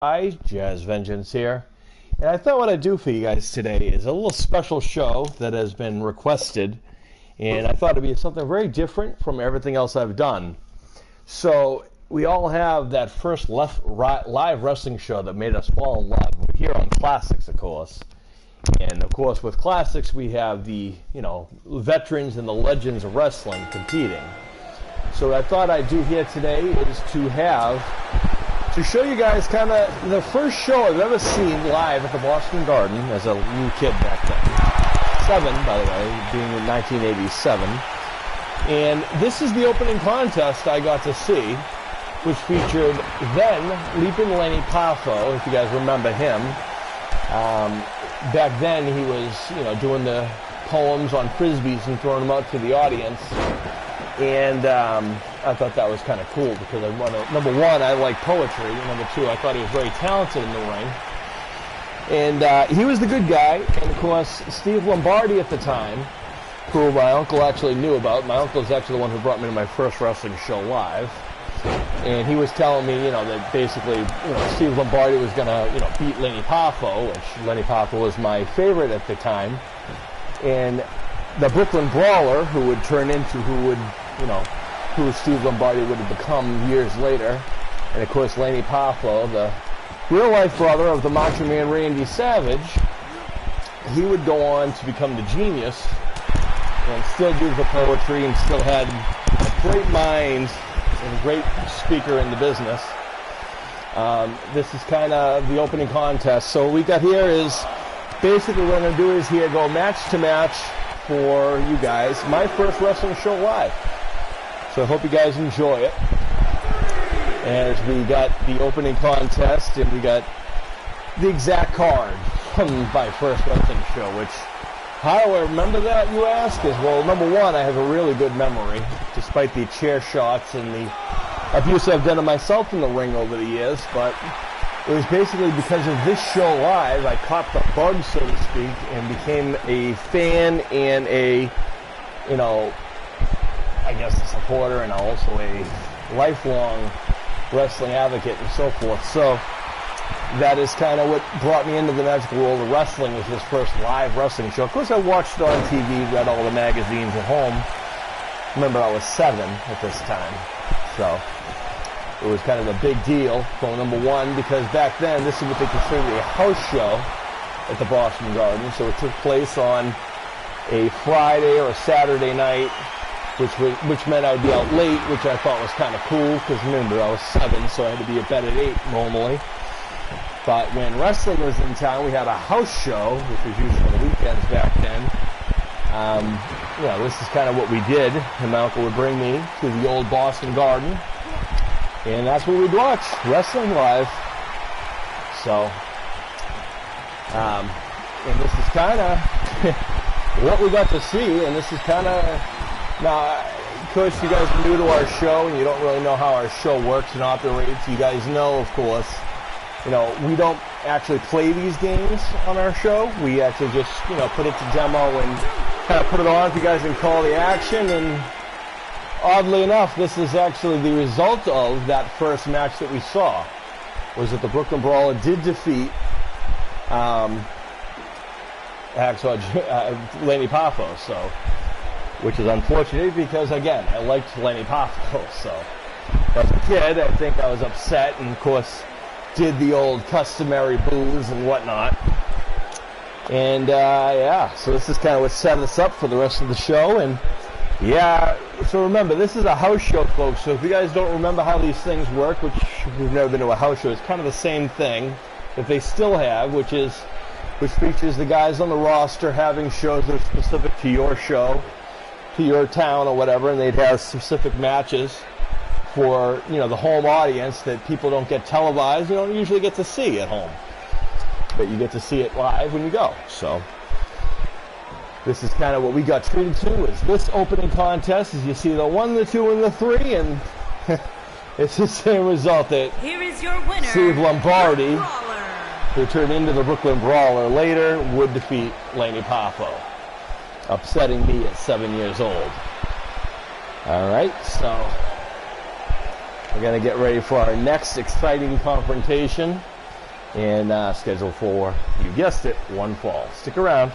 Hi, Jazz Vengeance here. And I thought what I'd do for you guys today is a little special show that has been requested. And I thought it'd be something very different from everything else I've done. So we all have that first live wrestling show that made us fall in love. We're here on Classics, of course. And of course, with Classics, we have the, veterans and the legends of wrestling competing. So what I thought I'd do here today is to show you guys kind of the first show I've ever seen live at the Boston Garden as a little kid back then. 7, by the way, being in 1987. And this is the opening contest I got to see, which featured then Leaping Lanny Poffo, if you guys remember him. Back then he was, doing the poems on frisbees and throwing them out to the audience. And I thought that was kind of cool because number one, I like poetry. And number two, I thought he was very talented in the ring. And he was the good guy. And of course, Steve Lumbardi at the time, who my uncle actually knew about. My uncle is actually the one who brought me to my first wrestling show live. And he was telling me, that basically, Steve Lumbardi was going to, beat Lanny Poffo, which Lanny Poffo was my favorite at the time. And the Brooklyn Brawler, who would turn into who Steve Lumbardi would have become years later. And of course, Lanny Poffo, the real-life brother of the Macho Man Randy Savage, he would go on to become the Genius and still do the poetry and still had a great mind and a great speaker in the business. This is kind of the opening contest. So what we got here is basically what I'm going to do is go match to match for you guys. My first wrestling show live. So I hope you guys enjoy it. As we got the opening contest and we got the exact card from my first wrestling show, which, how do I remember that, you ask? Is, well, number one, I have a really good memory, despite the chair shots and the abuse I've done to myself in the ring over the years, but it was basically because of this show live, I caught the bug, so to speak, and became a fan and a, I guess a supporter and also a lifelong wrestling advocate and so forth. So that is kind of what brought me into the magical world of wrestling, was this first live wrestling show. Of course, I watched it on TV, read all the magazines at home. Remember, I was 7 at this time. So it was kind of a big deal for number one, because back then this is what they considered a house show at the Boston Garden. So it took place on a Friday or a Saturday night, which meant I would be out late, which I thought was kind of cool, because remember, I was 7, so I had to be at bed at 8 normally. But when wrestling was in town, we had a house show, which was usually on the weekends back then. This is kind of what we did, and my uncle would bring me to the old Boston Garden, and that's what we'd watch, wrestling live. So, and this is kind of what we got to see, and this is kind of, now, of course, you guys are new to our show, and you don't really know how our show works and operates. You guys know, of course, we don't actually play these games on our show. We actually just, put it to demo and kind of put it on if you guys can call the action. And oddly enough, this is actually the result of that first match that we saw, was that the Brooklyn Brawler did defeat Lanny Poffo, so, which is unfortunate because, again, I liked Lanny Poffo, so as a kid, I think I was upset, and of course did the old customary boos and whatnot. And so this is kind of what set us up for the rest of the show. And so remember, this is a house show, folks, so if you guys don't remember how these things work, which we've never been to a house show, it's kind of the same thing that they still have, which features the guys on the roster having shows that are specific to your show, to your town or whatever, and they'd have specific matches for, the home audience that people don't get televised. You don't usually get to see at home, but you get to see it live when you go. So this is kind of what we got treated to, is this opening contest. As you see, the 1, the 2, and the 3, and it's the same result that here is your winner, Steve Lumbardi, who turned into the Brooklyn Brawler later, would defeat Lanny Poffo, upsetting me at 7 years old. All right, so we're going to get ready for our next exciting confrontation. and scheduled for, you guessed it, one fall. Stick around.